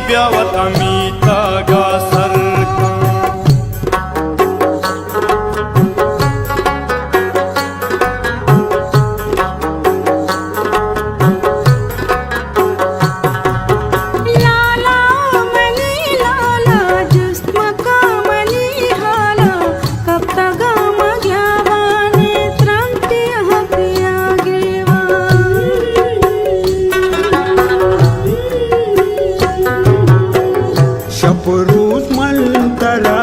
ब्यावता मीता गा सरका शपरूस मंतरा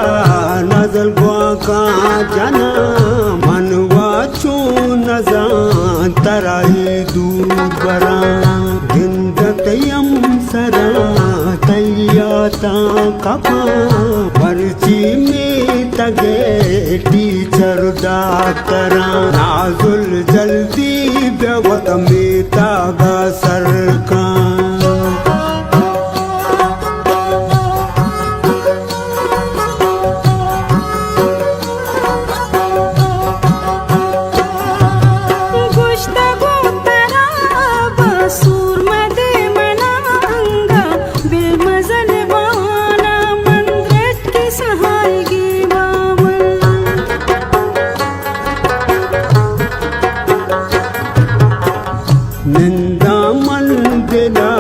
नजल का जना मनवा चो नजान तराई दूर बरा गिंदतयम सरा तैयाता कपा पर्ची में तगे टीचर डाक्टरा नाजुल जल्दी व्यवत में तागा सरकार निंदा मन दिला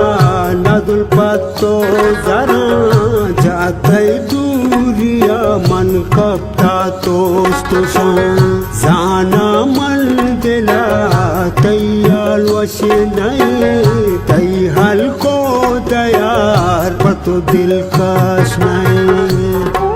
नदुल पत्तो जरा जाते दूरिया मन कपता तोस्तुषा जाना मन दिला तैयार वशी नहीं तई हल को दयार पतो दिल काश नहीं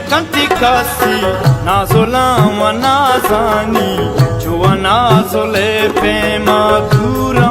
kanti kasi nazola manazani chuwa nazole pema dura